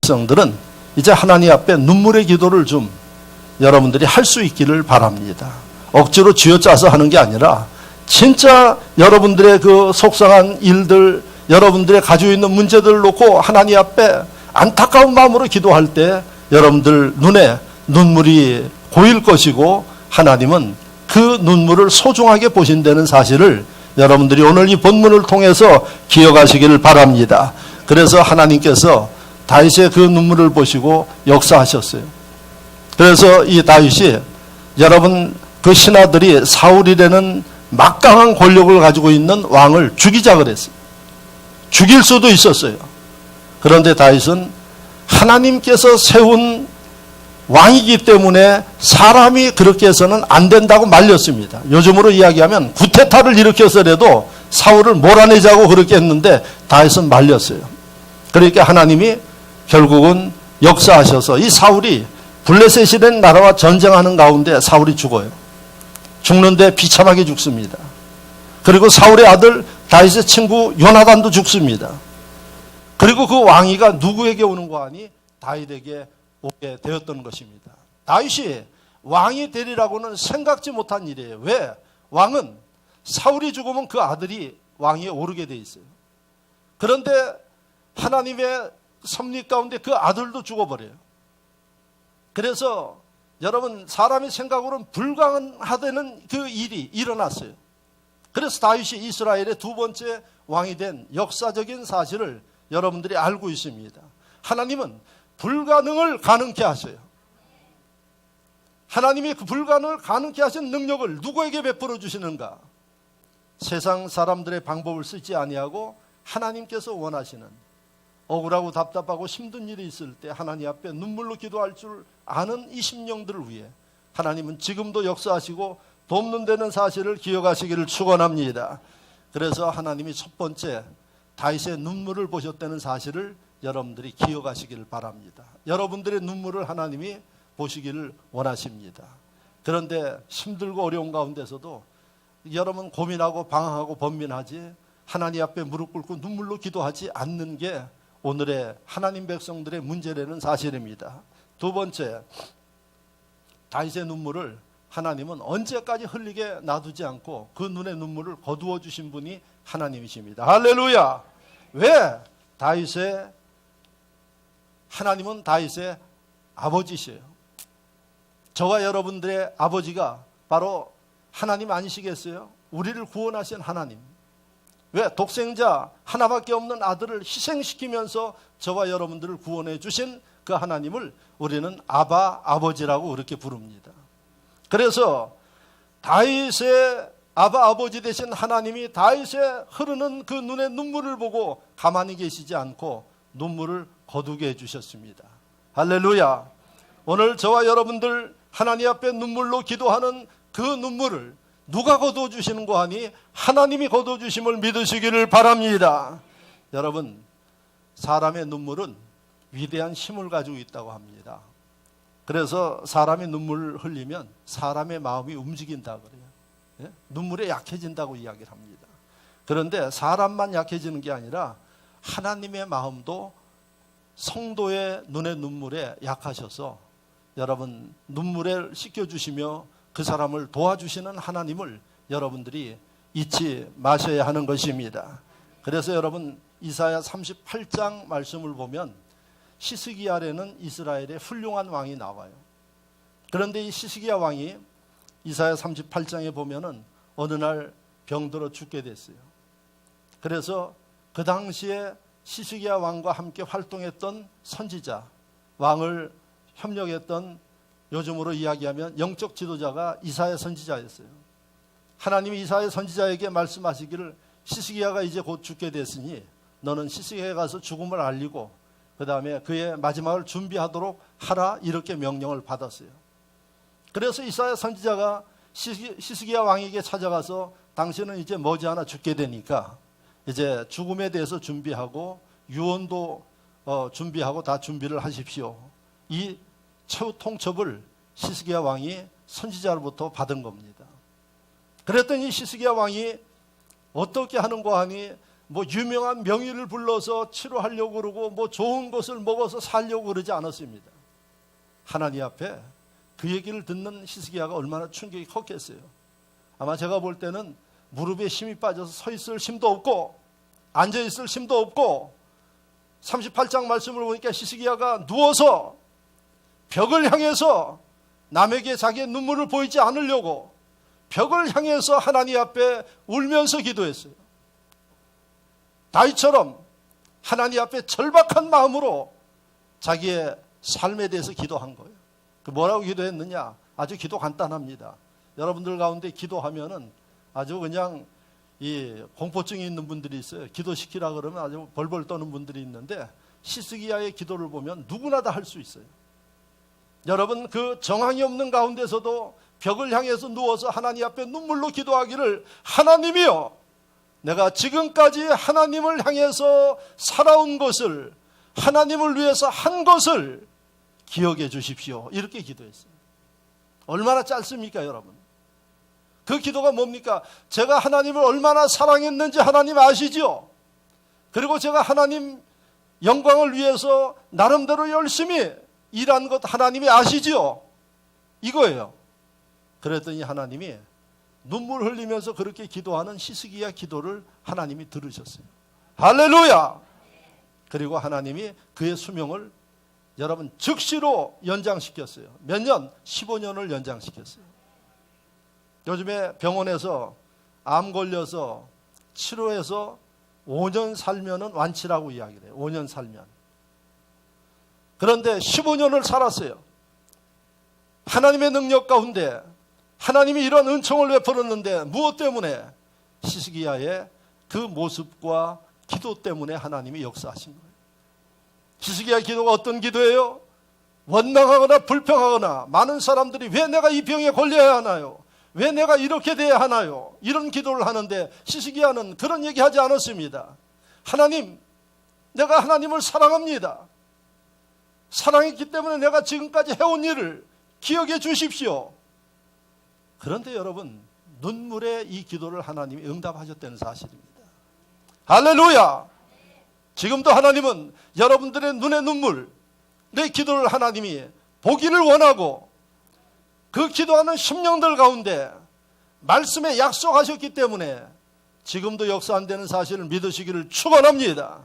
백성들은 이제 하나님 앞에 눈물의 기도를 좀 여러분들이 할 수 있기를 바랍니다. 억지로 쥐어짜서 하는 게 아니라 진짜 여러분들의 그 속상한 일들, 여러분들의 가지고 있는 문제들을 놓고 하나님 앞에 안타까운 마음으로 기도할 때 여러분들 눈에 눈물이 고일 것이고 하나님은 그 눈물을 소중하게 보신다는 사실을 여러분들이 오늘 이 본문을 통해서 기억하시기를 바랍니다. 그래서 하나님께서 다윗의 그 눈물을 보시고 역사하셨어요. 그래서 이 다윗이 여러분 그 신하들이 사울이라는 막강한 권력을 가지고 있는 왕을 죽이자 그랬어요. 죽일 수도 있었어요. 그런데 다윗은 하나님께서 세운 왕이기 때문에 사람이 그렇게 해서는 안 된다고 말렸습니다. 요즘으로 이야기하면 구테타를 일으켜서라도 사울을 몰아내자고 그렇게 했는데 다윗은 말렸어요. 그러니까 하나님이 결국은 역사하셔서 이 사울이 블레셋이라는 나라와 전쟁하는 가운데 사울이 죽어요. 죽는데 비참하게 죽습니다. 그리고 사울의 아들 다윗의 친구 요나단도 죽습니다. 그리고 그 왕위가 누구에게 오는 거 아니? 다윗에게 오게 되었던 것입니다. 다윗이 왕이 되리라고는 생각지 못한 일이에요. 왜? 왕은 사울이 죽으면 그 아들이 왕위에 오르게 돼 있어요. 그런데 하나님의 섭리 가운데 그 아들도 죽어버려요. 그래서 여러분 사람의 생각으로는 불가능하다는 그 일이 일어났어요. 그래서 다윗이 이스라엘의 두 번째 왕이 된 역사적인 사실을 여러분들이 알고 있습니다. 하나님은 불가능을 가능케 하셔요. 하나님이 그 불가능을 가능케 하신 능력을 누구에게 베풀어 주시는가? 세상 사람들의 방법을 쓰지 아니하고 하나님께서 원하시는, 억울하고 답답하고 힘든 일이 있을 때 하나님 앞에 눈물로 기도할 줄 아는 이 심령들을 위해 하나님은 지금도 역사하시고 돕는다는 사실을 기억하시기를 축원합니다. 그래서 하나님이 첫 번째 다윗의 눈물을 보셨다는 사실을 여러분들이 기억하시기를 바랍니다. 여러분들의 눈물을 하나님이 보시기를 원하십니다. 그런데 힘들고 어려운 가운데서도 여러분 고민하고 방황하고 번민하지 하나님 앞에 무릎 꿇고 눈물로 기도하지 않는 게 오늘의 하나님 백성들의 문제라는 사실입니다. 두 번째, 다윗의 눈물을 하나님은 언제까지 흘리게 놔두지 않고 그 눈의 눈물을 거두어 주신 분이 하나님이십니다. 할렐루야! 왜? 하나님은 다윗의 아버지시에요. 저와 여러분들의 아버지가 바로 하나님 아니시겠어요? 우리를 구원하신 하나님. 왜? 독생자 하나밖에 없는 아들을 희생시키면서 저와 여러분들을 구원해 주신 그 하나님을 우리는 아버지라고 그렇게 부릅니다. 그래서 다윗의 아버지 되신 하나님이 다윗의 흐르는 그 눈의 눈물을 보고 가만히 계시지 않고 눈물을 거두게 해주셨습니다. 할렐루야. 오늘 저와 여러분들 하나님 앞에 눈물로 기도하는 그 눈물을 누가 거두어 주시는 거 아니? 하나님이 거두어 주심을 믿으시기를 바랍니다. 여러분, 사람의 눈물은 위대한 힘을 가지고 있다고 합니다. 그래서 사람이 눈물을 흘리면 사람의 마음이 움직인다 그래요. 예? 눈물에 약해진다고 이야기를 합니다. 그런데 사람만 약해지는 게 아니라 하나님의 마음도 성도의 눈의 눈물에 약하셔서 여러분 눈물에 씻겨주시며 그 사람을 도와주시는 하나님을 여러분들이 잊지 마셔야 하는 것입니다. 그래서 여러분 이사야 38장 말씀을 보면 시스기야라는 이스라엘의 훌륭한 왕이 나와요. 그런데 이 시스기야 왕이 이사야 38장에 보면은 어느 날 병들어 죽게 됐어요. 그래서 그 당시에 시스기야 왕과 함께 활동했던 선지자, 왕을 협력했던 요즘으로 이야기하면 영적 지도자가 이사야 선지자였어요. 하나님이 이사야 선지자에게 말씀하시기를 시스기야가 이제 곧 죽게 됐으니 너는 시스기야에 가서 죽음을 알리고 그 다음에 그의 마지막을 준비하도록 하라, 이렇게 명령을 받았어요. 그래서 이사야 선지자가 시스기야 왕에게 찾아가서 당신은 이제 머지않아 죽게 되니까 이제 죽음에 대해서 준비하고 유언도 준비하고 다 준비를 하십시오. 이 최후 통첩을 시스기야 왕이 선지자로부터 받은 겁니다. 그랬더니 시스기야 왕이 어떻게 하는 거 하니 뭐 유명한 명의를 불러서 치료하려고 그러고 뭐 좋은 것을 먹어서 살려고 그러지 않았습니다. 하나님 앞에 그 얘기를 듣는 히스기야가 얼마나 충격이 컸겠어요. 아마 제가 볼 때는 무릎에 힘이 빠져서 서 있을 힘도 없고 앉아 있을 힘도 없고 38장 말씀을 보니까 히스기야가 누워서 벽을 향해서 남에게 자기의 눈물을 보이지 않으려고 벽을 향해서 하나님 앞에 울면서 기도했어요. 다윗처럼 하나님 앞에 절박한 마음으로 자기의 삶에 대해서 기도한 거예요. 그 뭐라고 기도했느냐? 아주 기도 간단합니다. 여러분들 가운데 기도하면은 아주 그냥 이 공포증이 있는 분들이 있어요. 기도시키라 그러면 아주 벌벌 떠는 분들이 있는데 히스기야의 기도를 보면 누구나 다 할 수 있어요. 여러분 그 정황이 없는 가운데서도 벽을 향해서 누워서 하나님 앞에 눈물로 기도하기를 하나님이여 내가 지금까지 하나님을 향해서 살아온 것을 하나님을 위해서 한 것을 기억해 주십시오. 이렇게 기도했어요. 얼마나 짧습니까 여러분? 그 기도가 뭡니까? 제가 하나님을 얼마나 사랑했는지 하나님 아시죠? 그리고 제가 하나님 영광을 위해서 나름대로 열심히 일한 것 하나님이 아시죠? 이거예요. 그랬더니 하나님이 눈물 흘리면서 그렇게 기도하는 히스기야 기도를 하나님이 들으셨어요. 할렐루야! 그리고 하나님이 그의 수명을 여러분 즉시로 연장시켰어요. 몇 년? 15년을 연장시켰어요. 요즘에 병원에서 암 걸려서 치료해서 5년 살면은 완치라고 이야기를 해요. 5년 살면. 그런데 15년을 살았어요. 하나님의 능력 가운데 하나님이 이런 은총을 베풀었는데 무엇 때문에? 히스기야의 그 모습과 기도 때문에 하나님이 역사하신 거예요. 히스기야 기도가 어떤 기도예요? 원망하거나 불평하거나 많은 사람들이 왜 내가 이 병에 걸려야 하나요? 왜 내가 이렇게 돼야 하나요? 이런 기도를 하는데 히스기야는 그런 얘기하지 않았습니다. 하나님, 내가 하나님을 사랑합니다. 사랑했기 때문에 내가 지금까지 해온 일을 기억해 주십시오. 그런데 여러분 눈물의 이 기도를 하나님이 응답하셨다는 사실입니다. 할렐루야! 지금도 하나님은 여러분들의 눈의 눈물, 내 기도를 하나님이 보기를 원하고 그 기도하는 심령들 가운데 말씀에 약속하셨기 때문에 지금도 역사 안 되는 사실을 믿으시기를 축원합니다.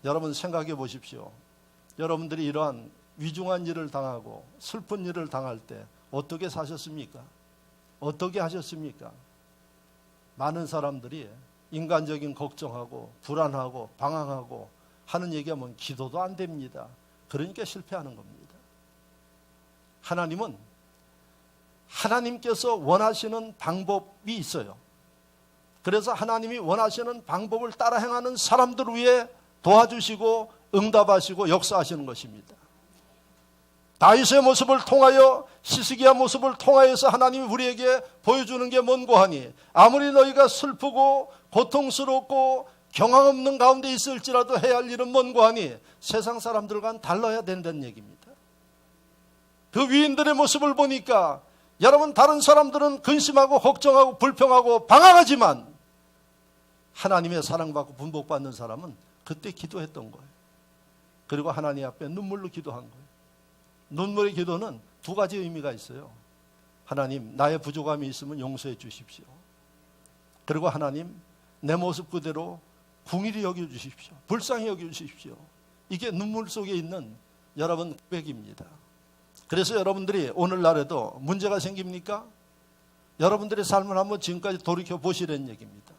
여러분 생각해 보십시오. 여러분들이 이러한 위중한 일을 당하고 슬픈 일을 당할 때 어떻게 사셨습니까? 어떻게 하셨습니까? 많은 사람들이 인간적인 걱정하고 불안하고 방황하고 하는 얘기하면 기도도 안 됩니다. 그러니까 실패하는 겁니다. 하나님은 하나님께서 원하시는 방법이 있어요. 그래서 하나님이 원하시는 방법을 따라 행하는 사람들을 위해 도와주시고 응답하시고 역사하시는 것입니다. 다윗의 모습을 통하여 히스기야 모습을 통하여서 하나님이 우리에게 보여주는 게 뭔고 하니 아무리 너희가 슬프고 고통스럽고 경황 없는 가운데 있을지라도 해야 할 일은 뭔고 하니 세상 사람들과는 달라야 된다는 얘기입니다. 그 위인들의 모습을 보니까 여러분 다른 사람들은 근심하고 걱정하고 불평하고 방황하지만 하나님의 사랑받고 분복받는 사람은 그때 기도했던 거예요. 그리고 하나님 앞에 눈물로 기도한 거예요. 눈물의 기도는 두 가지 의미가 있어요. 하나님, 나의 부족함이 있으면 용서해 주십시오. 그리고 하나님, 내 모습 그대로 궁일이 여겨주십시오. 불쌍히 여겨주십시오. 이게 눈물 속에 있는 여러분 고백입니다. 그래서 여러분들이 오늘날에도 문제가 생깁니까? 여러분들의 삶을 한번 지금까지 돌이켜 보시라는 얘기입니다.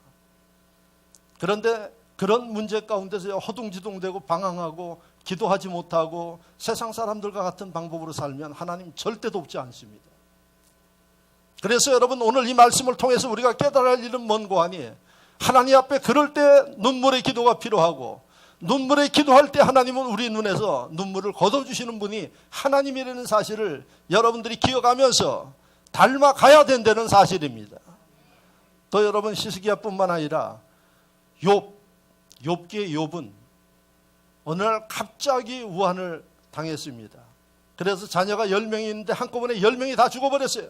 그런데 그런 문제 가운데서 허둥지둥대고 방황하고 기도하지 못하고 세상 사람들과 같은 방법으로 살면 하나님 절대 돕지 않습니다. 그래서 여러분 오늘 이 말씀을 통해서 우리가 깨달아야 할 일은 뭔고 하니 하나님 앞에 그럴 때 눈물의 기도가 필요하고 눈물의 기도할 때 하나님은 우리 눈에서 눈물을 걷어주시는 분이 하나님이라는 사실을 여러분들이 기억하면서 닮아가야 된다는 사실입니다. 또 여러분 히스기야뿐만 아니라 욥기의 욥은 어느 날 갑자기 우환을 당했습니다. 그래서 자녀가 10명이 있는데 한꺼번에 10명이 다 죽어버렸어요.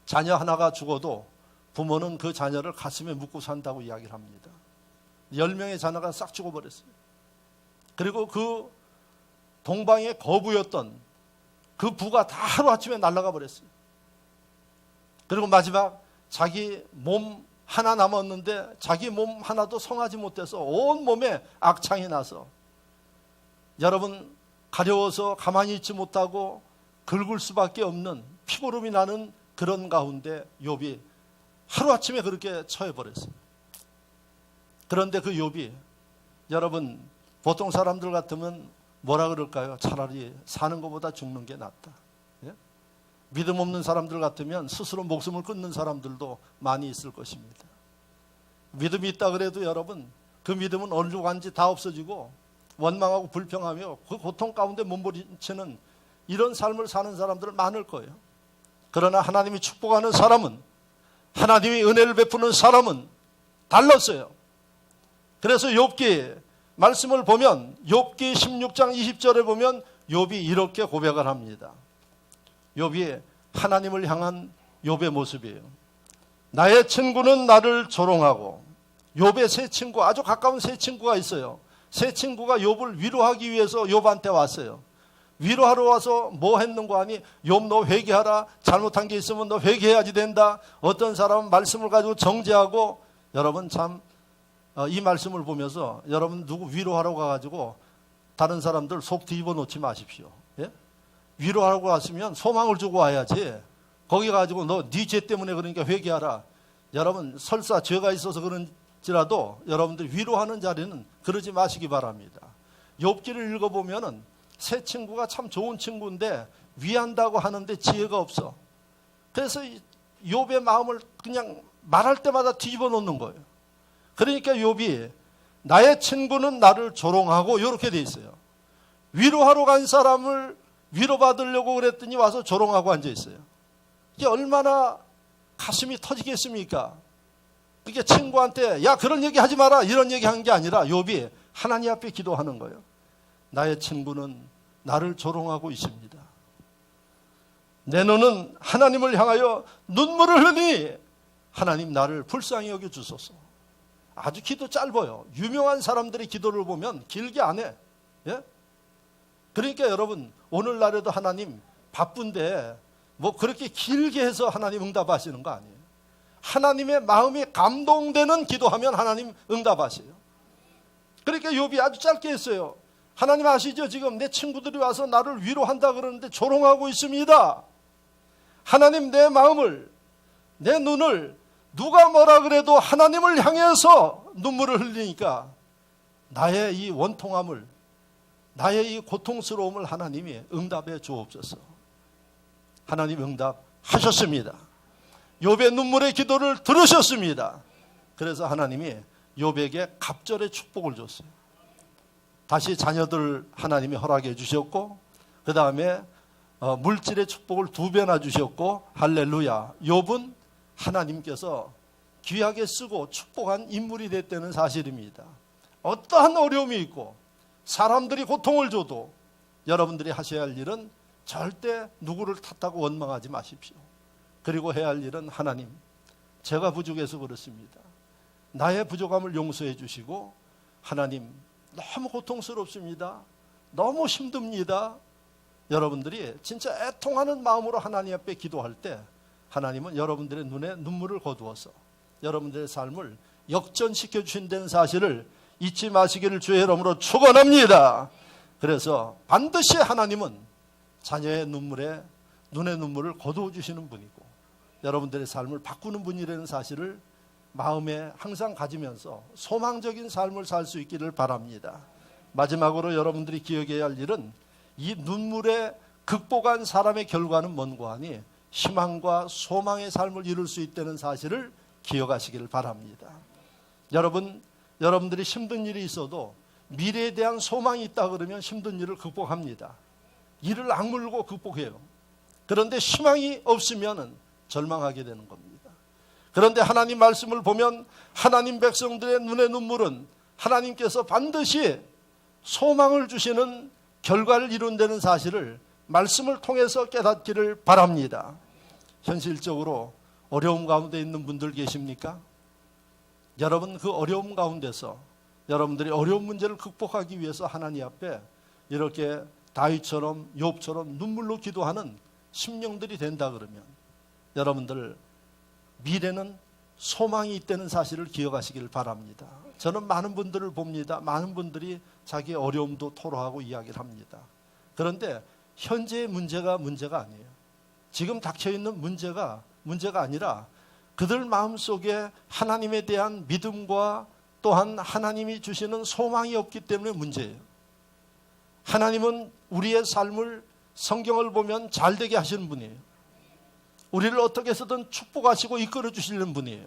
자녀 하나가 죽어도 부모는 그 자녀를 가슴에 묻고 산다고 이야기를 합니다. 10명의 자녀가 싹 죽어버렸어요. 그리고 그 동방의 거부였던 그 부가 다 하루아침에 날아가 버렸어요. 그리고 마지막 자기 몸 하나 남았는데 자기 몸 하나도 성하지 못해서 온몸에 악창이 나서 여러분 가려워서 가만히 있지 못하고 긁을 수밖에 없는 피고름이 나는 그런 가운데 욥이 하루아침에 그렇게 처해버렸어요. 그런데 그 욥이 여러분 보통 사람들 같으면 뭐라 그럴까요? 차라리 사는 것보다 죽는 게 낫다. 예? 믿음 없는 사람들 같으면 스스로 목숨을 끊는 사람들도 많이 있을 것입니다. 믿음이 있다 그래도 여러분 그 믿음은 어디로 간지 다 없어지고 원망하고 불평하며 그 고통 가운데 몸부림치는 이런 삶을 사는 사람들 많을 거예요. 그러나 하나님이 축복하는 사람은, 하나님이 은혜를 베푸는 사람은 달랐어요. 그래서 욥기 말씀을 보면 욥기 16장 20절에 보면 욥이 이렇게 고백을 합니다. 욥이 하나님을 향한 욥의 모습이에요. 나의 친구는 나를 조롱하고, 욥의 세 친구, 아주 가까운 세 친구가 있어요. 세 친구가 욥을 위로하기 위해서 욥한테 왔어요. 위로하러 와서 뭐 했는가 하니, 욥 너 회개하라, 잘못한 게 있으면 너 회개해야지 된다. 어떤 사람은 말씀을 가지고 정죄하고, 여러분 참 이 말씀을 보면서 여러분 누구 위로하러 가가지고 다른 사람들 속 뒤집어 놓지 마십시오. 예? 위로하고 왔으면 소망을 주고 와야지. 거기 가지고 너 네 죄 때문에 그러니까 회개하라. 여러분 설사 죄가 있어서 그런지라도 여러분들 위로하는 자리는 그러지 마시기 바랍니다. 욥기를 읽어보면은 새 친구가 참 좋은 친구인데 위한다고 하는데 지혜가 없어. 그래서 욥의 마음을 그냥 말할 때마다 뒤집어 놓는 거예요. 그러니까 욥이 나의 친구는 나를 조롱하고 이렇게 돼 있어요. 위로하러 간 사람을 위로받으려고 그랬더니 와서 조롱하고 앉아 있어요. 이게 얼마나 가슴이 터지겠습니까? 그게 친구한테 야 그런 얘기 하지 마라 이런 얘기 한 게 아니라 욥이 하나님 앞에 기도하는 거예요. 나의 친구는 나를 조롱하고 있습니다. 내 눈은 하나님을 향하여 눈물을 흘리니 하나님 나를 불쌍히 여겨 주소서. 아주 기도 짧아요. 유명한 사람들의 기도를 보면 길게 안 해. 예? 그러니까 여러분 오늘날에도 하나님 바쁜데 뭐 그렇게 길게 해서 하나님 응답하시는 거 아니에요. 하나님의 마음이 감동되는 기도하면 하나님 응답하세요. 그러니까 욥이 아주 짧게 했어요. 하나님 아시죠? 지금 내 친구들이 와서 나를 위로한다 그러는데 조롱하고 있습니다. 하나님 내 마음을, 내 눈을 누가 뭐라 그래도 하나님을 향해서 눈물을 흘리니까 나의 이 원통함을, 나의 이 고통스러움을 하나님이 응답해 주옵소서. 하나님 응답하셨습니다. 욥의 눈물의 기도를 들으셨습니다. 그래서 하나님이 욥에게 갑절의 축복을 줬어요. 다시 자녀들 하나님이 허락해 주셨고, 그 다음에 물질의 축복을 2배나 주셨고, 할렐루야. 욥은 하나님께서 귀하게 쓰고 축복한 인물이 됐다는 사실입니다. 어떠한 어려움이 있고 사람들이 고통을 줘도 여러분들이 하셔야 할 일은 절대 누구를 탓하고 원망하지 마십시오. 그리고 해야 할 일은 하나님, 제가 부족해서 그렇습니다. 나의 부족함을 용서해 주시고, 하나님 너무 고통스럽습니다. 너무 힘듭니다. 여러분들이 진짜 애통하는 마음으로 하나님 앞에 기도할 때 하나님은 여러분들의 눈에 눈물을 거두어서 여러분들의 삶을 역전시켜 주신다는 사실을 잊지 마시기를 주의 이름으로 축원합니다. 그래서 반드시 하나님은 자녀의 눈물에 눈의 눈물을 거두어 주시는 분이고 여러분들의 삶을 바꾸는 분이라는 사실을 마음에 항상 가지면서 소망적인 삶을 살 수 있기를 바랍니다. 마지막으로 여러분들이 기억해야 할 일은 이 눈물에 극복한 사람의 결과는 뭔가 하니 희망과 소망의 삶을 이룰 수 있다는 사실을 기억하시기를 바랍니다. 여러분들이 힘든 일이 있어도 미래에 대한 소망이 있다 그러면 힘든 일을 극복합니다. 이를 악물고 극복해요. 그런데 희망이 없으면 절망하게 되는 겁니다. 그런데 하나님 말씀을 보면 하나님 백성들의 눈의 눈물은 하나님께서 반드시 소망을 주시는 결과를 이룬다는 사실을 말씀을 통해서 깨닫기를 바랍니다. 현실적으로 어려움 가운데 있는 분들 계십니까? 여러분 그 어려움 가운데서 여러분들이 어려운 문제를 극복하기 위해서 하나님 앞에 이렇게 다윗처럼 욥처럼 눈물로 기도하는 심령들이 된다 그러면 여러분들 미래는 소망이 있다는 사실을 기억하시길 바랍니다. 저는 많은 분들을 봅니다. 많은 분들이 자기의 어려움도 토로하고 이야기를 합니다. 그런데 현재의 문제가 아니에요. 지금 닥쳐있는 문제가 아니라 그들 마음속에 하나님에 대한 믿음과 또한 하나님이 주시는 소망이 없기 때문에 문제예요. 하나님은 우리의 삶을 성경을 보면 잘되게 하시는 분이에요. 우리를 어떻게 해서든 축복하시고 이끌어 주시는 분이에요.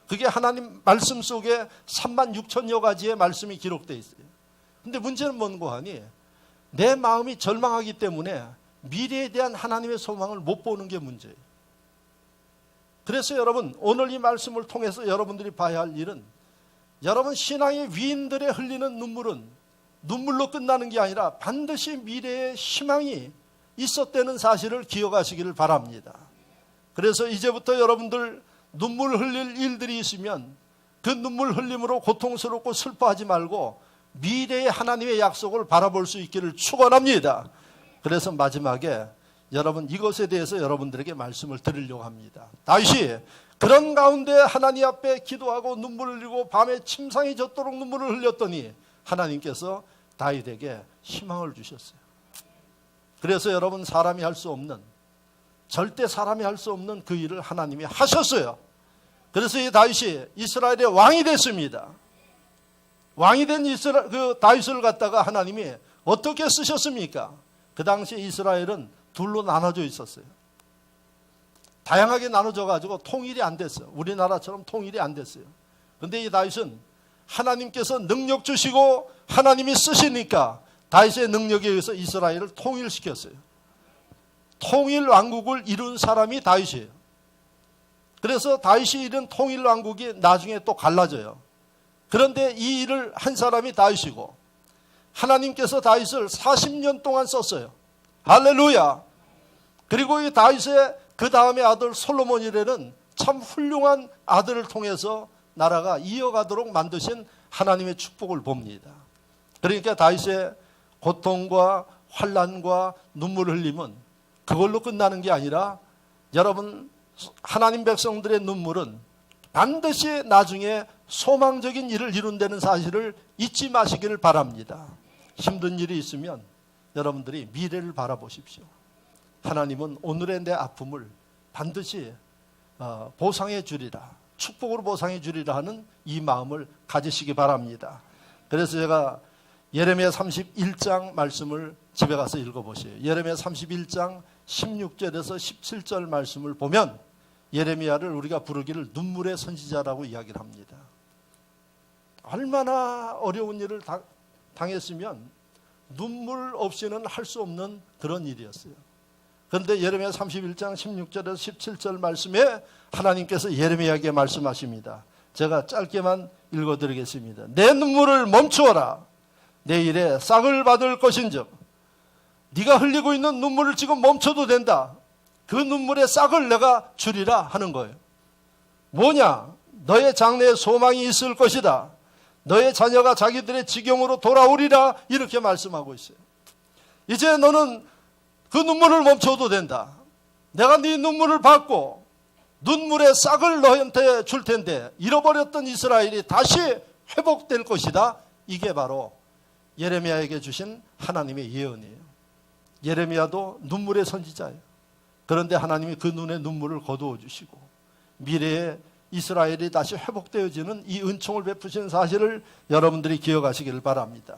그게 하나님 말씀 속에 36,000여 가지의 말씀이 기록되어 있어요. 근데 문제는 뭔고 하니 내 마음이 절망하기 때문에 미래에 대한 하나님의 소망을 못 보는 게 문제예요. 그래서 여러분 오늘 이 말씀을 통해서 여러분들이 봐야 할 일은 여러분 신앙의 위인들의 흘리는 눈물은 눈물로 끝나는 게 아니라 반드시 미래의 희망이 있었다는 사실을 기억하시기를 바랍니다. 그래서 이제부터 여러분들 눈물 흘릴 일들이 있으면 그 눈물 흘림으로 고통스럽고 슬퍼하지 말고 미래의 하나님의 약속을 바라볼 수 있기를 축원합니다. 그래서 마지막에 여러분 이것에 대해서 여러분들에게 말씀을 드리려고 합니다. 다윗이 그런 가운데 하나님 앞에 기도하고 눈물을 흘리고 밤에 침상이 젖도록 눈물을 흘렸더니 하나님께서 다윗에게 희망을 주셨어요. 그래서 여러분 사람이 할 수 없는 절대 사람이 할 수 없는 그 일을 하나님이 하셨어요. 그래서 이 다윗이 이스라엘의 왕이 됐습니다. 왕이 된 그 다윗을 갖다가 하나님이 어떻게 쓰셨습니까? 그 당시 이스라엘은 둘로 나눠져 있었어요. 다양하게 나눠져 가지고 통일이 안 됐어요. 우리나라처럼 통일이 안 됐어요. 그런데 이 다윗은 하나님께서 능력 주시고 하나님이 쓰시니까 다윗의 능력에 의해서 이스라엘을 통일시켰어요. 통일 왕국을 이룬 사람이 다윗이에요. 그래서 다윗이 이룬 통일 왕국이 나중에 또 갈라져요. 그런데 이 일을 한 사람이 다윗이고 하나님께서 다윗을 40년 동안 썼어요. 할렐루야. 그리고 이 다윗의 그 다음에 아들 솔로몬이라는 참 훌륭한 아들을 통해서 나라가 이어가도록 만드신 하나님의 축복을 봅니다. 그러니까 다윗의 고통과 환난과 눈물 흘림은 그걸로 끝나는 게 아니라 여러분 하나님 백성들의 눈물은 반드시 나중에 소망적인 일을 이룬다는 사실을 잊지 마시기를 바랍니다. 힘든 일이 있으면 여러분들이 미래를 바라보십시오. 하나님은 오늘의 내 아픔을 반드시 보상해 주리라, 축복으로 보상해 주리라 하는 이 마음을 가지시기 바랍니다. 그래서 제가 예레미야 31장 말씀을 집에 가서 읽어보세요. 예레미야 31장 16절에서 17절 말씀을 보면 예레미야를 우리가 부르기를 눈물의 선지자라고 이야기를 합니다. 얼마나 어려운 일을 당했으면 눈물 없이는 할 수 없는 그런 일이었어요. 그런데 예레미야 31장 16절에서 17절 말씀에 하나님께서 예레미야에게 말씀하십니다. 제가 짧게만 읽어드리겠습니다. 내 눈물을 멈추어라. 내 일에 싹을 받을 것인즉 네가 흘리고 있는 눈물을 지금 멈춰도 된다. 그 눈물의 싹을 내가 주리라 하는 거예요. 뭐냐? 너의 장래에 소망이 있을 것이다. 너의 자녀가 자기들의 지경으로 돌아오리라. 이렇게 말씀하고 있어요. 이제 너는 그 눈물을 멈춰도 된다. 내가 네 눈물을 받고 눈물의 싹을 너한테 줄 텐데 잃어버렸던 이스라엘이 다시 회복될 것이다. 이게 바로 예레미야에게 주신 하나님의 예언이에요. 예레미야도 눈물의 선지자예요. 그런데 하나님이 그 눈에 눈물을 거두어 주시고 미래에 이스라엘이 다시 회복되어지는 이 은총을 베푸시는 사실을 여러분들이 기억하시기를 바랍니다.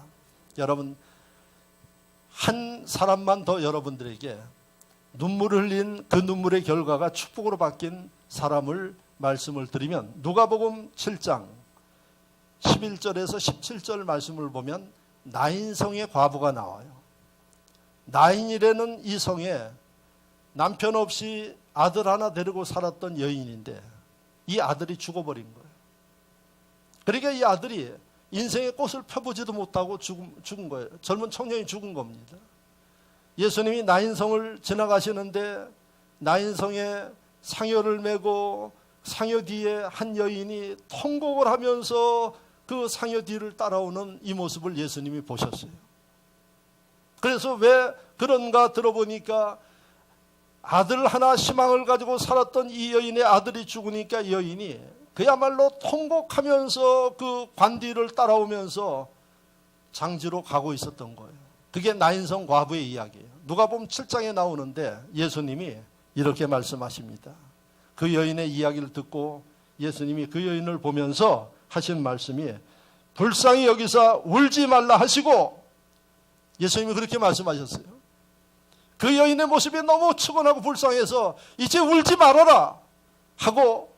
여러분 한 사람만 더 여러분들에게 눈물을 흘린 그 눈물의 결과가 축복으로 바뀐 사람을 말씀을 드리면 누가복음 7장 11절에서 17절 말씀을 보면 나인성의 과부가 나와요. 나인이라는 이 성에 남편 없이 아들 하나 데리고 살았던 여인인데 이 아들이 죽어버린 거예요. 그러니까 이 아들이 인생의 꽃을 펴보지도 못하고 죽은 거예요. 젊은 청년이 죽은 겁니다. 예수님이 나인성을 지나가시는데 나인성에 상여를 메고 상여 뒤에 한 여인이 통곡을 하면서 그 상여 뒤를 따라오는 이 모습을 예수님이 보셨어요. 그래서 왜 그런가 들어보니까 아들 하나 희망을 가지고 살았던 이 여인의 아들이 죽으니까 이 여인이 그야말로 통곡하면서 그 관 뒤를 따라오면서 장지로 가고 있었던 거예요. 그게 나인성 과부의 이야기예요. 누가복음 7장에 나오는데 예수님이 이렇게 말씀하십니다. 그 여인의 이야기를 듣고 예수님이 그 여인을 보면서 하신 말씀이 불쌍히 여기사 울지 말라 하시고, 예수님이 그렇게 말씀하셨어요. 그 여인의 모습이 너무 측은하고 불쌍해서 이제 울지 말아라 하고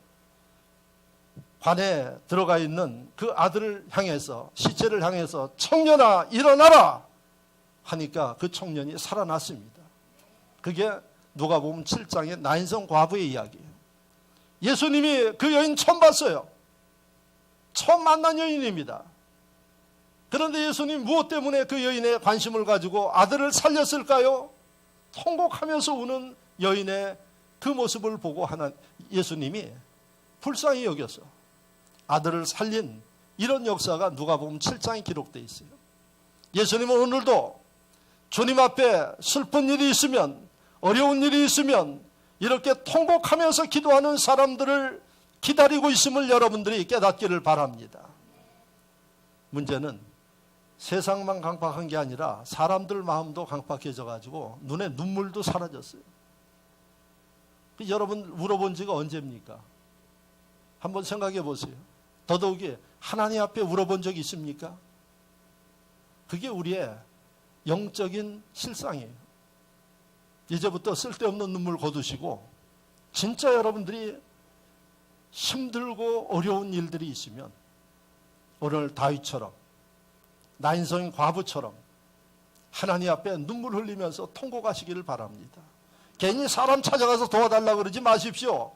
관에 들어가 있는 그 아들을 향해서, 시체를 향해서 청년아 일어나라 하니까 그 청년이 살아났습니다. 그게 누가복음 7장의 나인성 과부의 이야기예요. 예수님이 그 여인 처음 봤어요. 처음 만난 여인입니다. 그런데 예수님 무엇 때문에 그 여인의 관심을 가지고 아들을 살렸을까요? 통곡하면서 우는 여인의 그 모습을 보고 예수님이 불쌍히 여겨서 아들을 살린 이런 역사가 누가복음 7장에 기록되어 있어요. 예수님은 오늘도 주님 앞에 슬픈 일이 있으면, 어려운 일이 있으면 이렇게 통곡하면서 기도하는 사람들을 기다리고 있음을 여러분들이 깨닫기를 바랍니다. 문제는 세상만 강팍한 게 아니라 사람들 마음도 강팍해져 가지고 눈에 눈물도 사라졌어요. 여러분 울어본 지가 언제입니까? 한번 생각해 보세요. 더더욱이 하나님 앞에 울어본 적이 있습니까? 그게 우리의 영적인 실상이에요. 이제부터 쓸데없는 눈물 거두시고 진짜 여러분들이 힘들고 어려운 일들이 있으면 오늘 다윗처럼, 나인성 과부처럼 하나님 앞에 눈물 흘리면서 통곡하시기를 바랍니다. 괜히 사람 찾아가서 도와달라고 그러지 마십시오.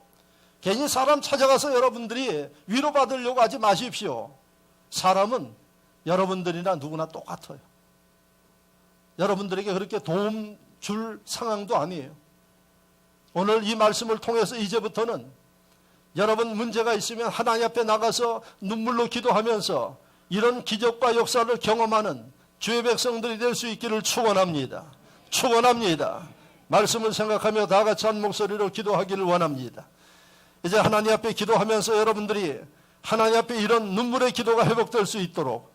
괜히 사람 찾아가서 여러분들이 위로받으려고 하지 마십시오. 사람은 여러분들이나 누구나 똑같아요. 여러분들에게 그렇게 도움 줄 상황도 아니에요. 오늘 이 말씀을 통해서 이제부터는 여러분 문제가 있으면 하나님 앞에 나가서 눈물로 기도하면서 이런 기적과 역사를 경험하는 주의 백성들이 될 수 있기를 축원합니다. 축원합니다. 말씀을 생각하며 다 같이 한 목소리로 기도하기를 원합니다. 이제 하나님 앞에 기도하면서 여러분들이 하나님 앞에 이런 눈물의 기도가 회복될 수 있도록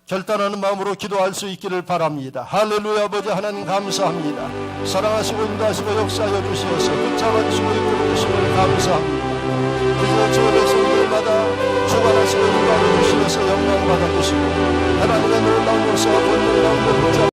결단하는 마음으로 기도할 수 있기를 바랍니다. 할렐루야. 아버지 하나님 감사합니다. 사랑하시고 인도하시고 역사하여 주시어서 붙잡아 주시고 이끌어 주심을 감사합니다. 그래서 주의 백성들마다 주관하시고 인도하여 주시어서 영광 받아 주시고 하나님의 놀라운 역사와 본능과 붙잡아